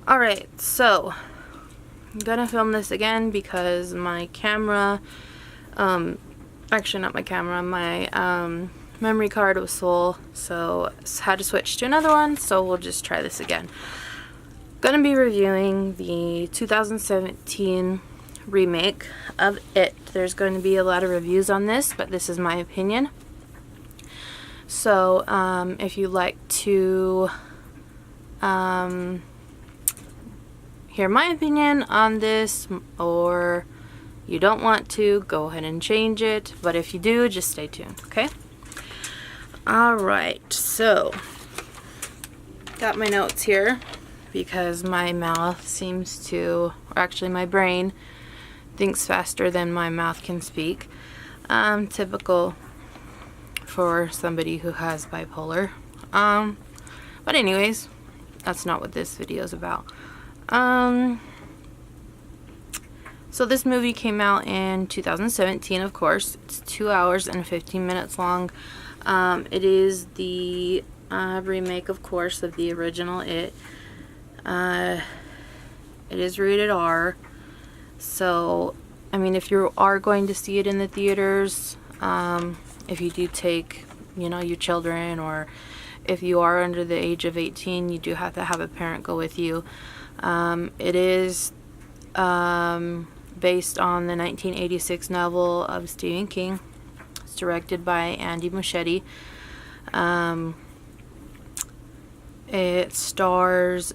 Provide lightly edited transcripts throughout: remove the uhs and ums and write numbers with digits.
Alright, so I'm gonna film this again because my camera, actually not my camera, my memory card was full, so had to switch to another one, so we'll just try this again. Gonna be reviewing the 2017 remake of It. There's going to be a lot of reviews on this, but this is my opinion. So if you'd like to hear my opinion on this, or you don't want to, go ahead and change it, but if you do, just stay tuned, okay? Alright, so got my notes here because my mouth seems to, or actually my brain thinks faster than my mouth can speak. Typical for somebody who has bipolar. But anyways, that's not what this video is about. So this movie came out in 2017, of course. It's 2 hours and 15 minutes long. It is the remake, of course, of the original It. It is rated R. So, I mean, if you are going to see it in the theaters, if you do take, you know, your children, or if you are under the age of 18, you do have to have a parent go with you. It is based on the 1986 novel of Stephen King. It's directed by Andy Muschietti. It stars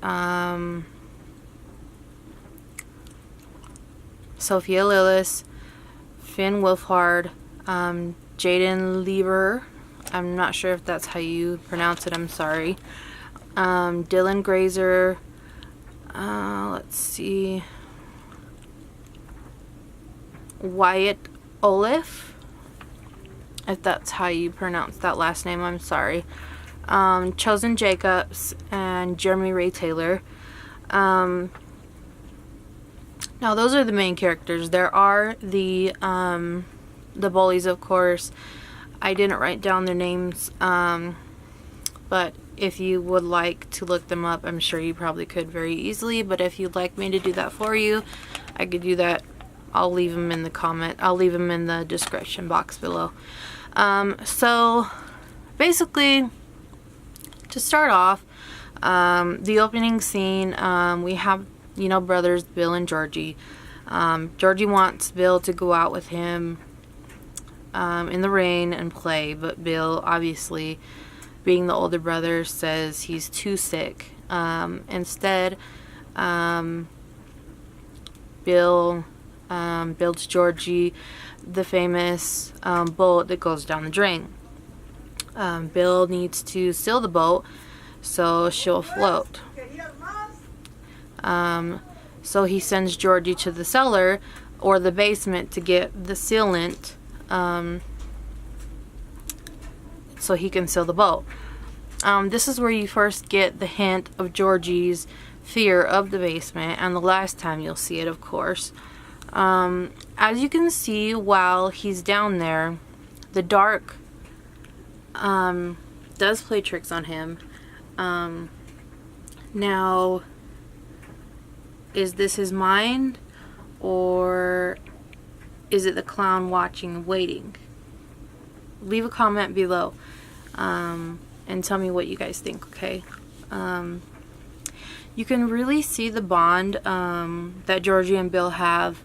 Sophia, Lillis, Finn Wolfhard, Jaeden Lieberher. I'm not sure if that's how you pronounce it, I'm sorry. Dylan Grazer. Let's see. Wyatt Oleff, if that's how you pronounce that last name, I'm sorry. Chosen Jacobs and Jeremy Ray Taylor. Now those are the main characters. There are the bullies, of course. I didn't write down their names, but if you would like to look them up, I'm sure you probably could very easily. But if you'd like me to do that for you, I could do that. I'll leave them in the I'll leave them in the description box below. So basically, to start off, the opening scene, we have, you know, brothers Bill and Georgie. Georgie wants Bill to go out with him in the rain and play, but Bill, obviously being the older brother, says he's too sick. Instead, Bill builds Georgie the famous boat that goes down the drain. Bill needs to seal the boat so she'll float. So he sends Georgie to the cellar or the basement to get the sealant so he can seal the boat. This is where you first get the hint of Georgie's fear of the basement, and the last time you'll see it, of course. As you can see, while he's down there, the dark does play tricks on him. Now, is this his mind, or is it the clown watching and waiting? Leave a comment below and tell me what you guys think, okay? You can really see the bond that Georgie and Bill have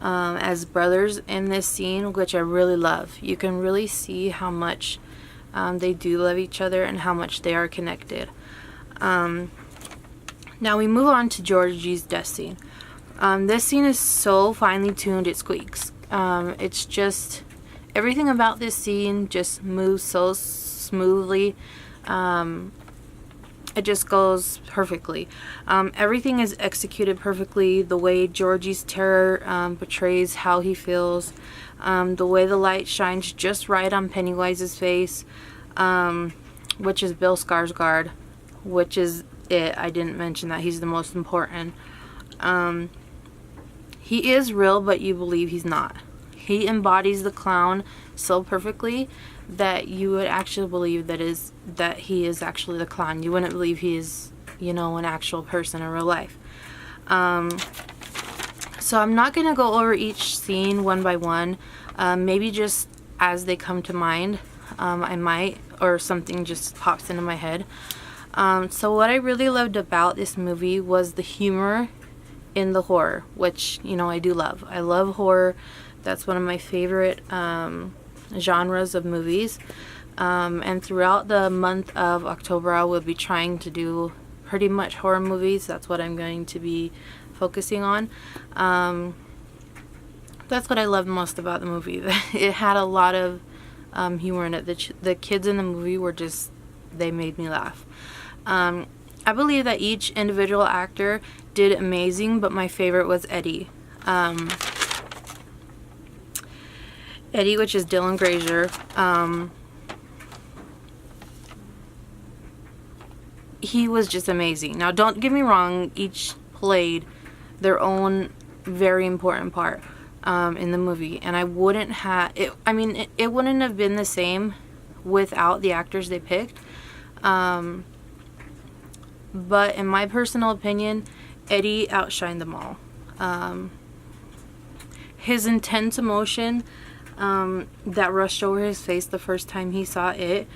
as brothers in this scene, which I really love. You can really see how much they do love each other and how much they are connected. Now we move on to Georgie's death scene. This scene is so finely tuned it squeaks. It's just, everything about this scene just moves so smoothly. It just goes perfectly. Everything is executed perfectly. The way Georgie's terror portrays how he feels. The way the light shines just right on Pennywise's face, which is Bill Skarsgård, which is it. I didn't mention that he's the most important. He is real, but you believe he's not. He embodies the clown so perfectly that you would actually believe that he is actually the clown. You wouldn't believe he is you know, an actual person in real life. So I'm not going to go over each scene one by one. Maybe just as they come to mind, I might, or something just pops into my head. So what I really loved about this movie was the humor in the horror, which, you know, I do love. I love horror. That's one of my favorite genres of movies. And throughout the month of October, I will be trying to do pretty much horror movies. That's what I'm going to be focusing on. That's what I loved most about the movie. It had a lot of humor in it. The kids in the movie were just, they made me laugh. I believe that each individual actor did amazing, but my favorite was Eddie. Eddie, which is Dylan Grazer. He was just amazing. Now, don't get me wrong, each played their own very important part in the movie, and I wouldn't have it. I mean, it wouldn't have been the same without the actors they picked. But in my personal opinion, Eddie outshined them all. His intense emotion that rushed over his face the first time he saw it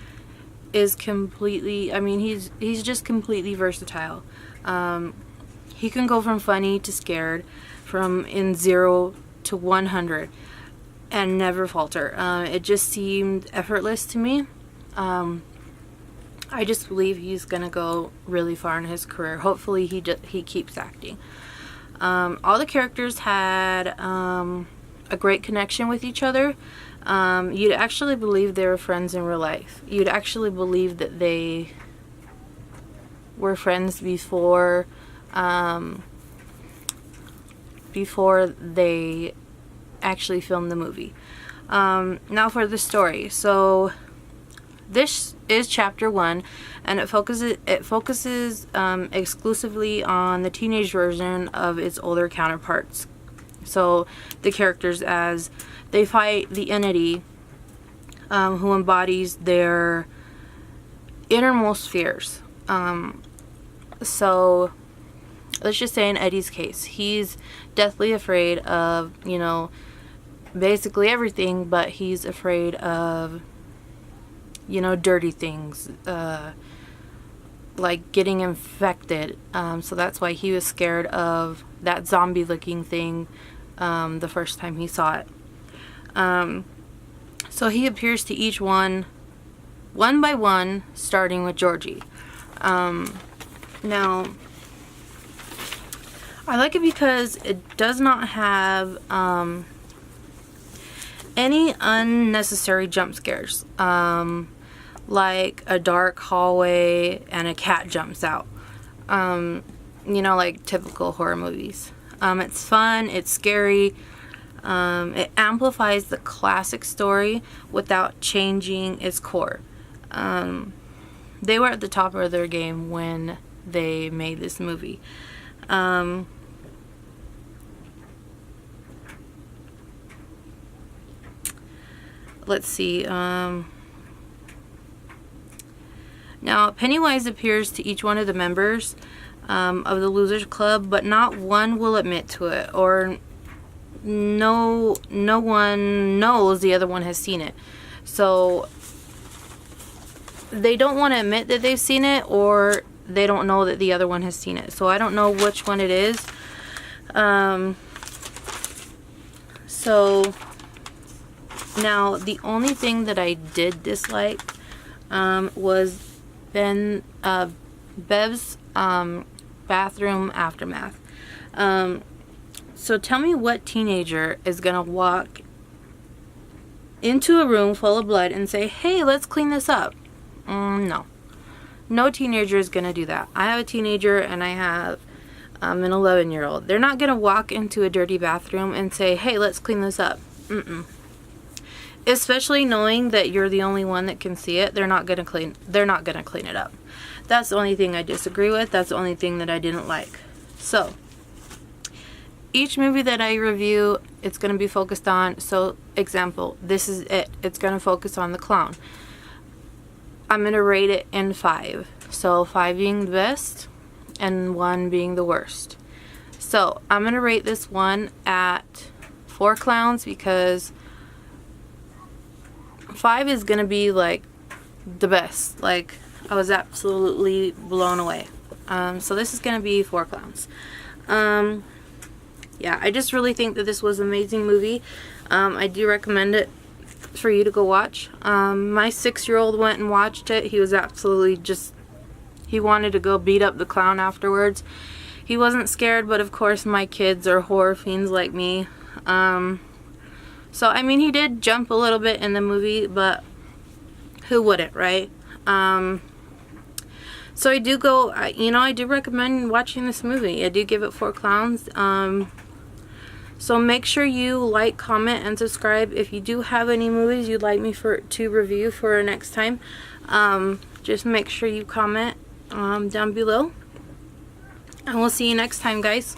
is completely, I mean, he's just completely versatile. He can go from funny to scared, from in 0 to 100, and never falter. It just seemed effortless to me. I just believe he's gonna go really far in his career. Hopefully he keeps acting. All the characters had a great connection with each other. You'd actually believe they were friends in real life. You'd actually believe that they were friends before they actually filmed the movie. Now for the story. So this is chapter 1, and it focuses exclusively on the teenage version of its older counterparts. So the characters as they fight the entity who embodies their innermost fears. So let's just say in Eddie's case, he's deathly afraid of, you know, basically everything, but he's afraid of, you know, dirty things, like getting infected. So that's why he was scared of that zombie looking thing the first time he saw it. So he appears to each one by one, starting with Georgie. Now I like it because it does not have any unnecessary jump scares, like a dark hallway and a cat jumps out, you know, like typical horror movies. It's fun, it's scary, it amplifies the classic story without changing its core. They were at the top of their game when they made this movie. Let's see. Now, Pennywise appears to each one of the members of the Losers Club, but not one will admit to it, or no one knows the other one has seen it. So they don't want to admit that they've seen it, or they don't know that the other one has seen it. So I don't know which one it is. So now the only thing that I did dislike was Bev's bathroom aftermath. So tell me what teenager is gonna walk into a room full of blood and say, hey, let's clean this up. No teenager is gonna do that. I have a teenager and I have an 11-year-old. They're not gonna walk into a dirty bathroom and say, hey, let's clean this up. Especially knowing that you're the only one that can see it. They're not gonna clean it up. That's the only thing I disagree with. That's the only thing that I didn't like. So each movie that I review, it's going to be focused on. So example, this is it. It's going to focus on the clown. I'm going to rate it in 5. So 5 being the best, and 1 being the worst. So I'm gonna rate this one at 4 clowns because 5 is gonna be like the best. Like, I was absolutely blown away. So this is gonna be 4 clowns. Yeah, I just really think that this was an amazing movie. I do recommend it for you to go watch. My 6-year-old went and watched it. He was absolutely just, he wanted to go beat up the clown afterwards. He wasn't scared, but of course my kids are horror fiends like me. So I mean, he did jump a little bit in the movie, but who wouldn't, right? So I do go, you know, I do recommend watching this movie. I do give it 4 clowns. So make sure you like, comment, and subscribe. If you do have any movies you'd like me to review for next time, just make sure you comment down below. And we'll see you next time, guys.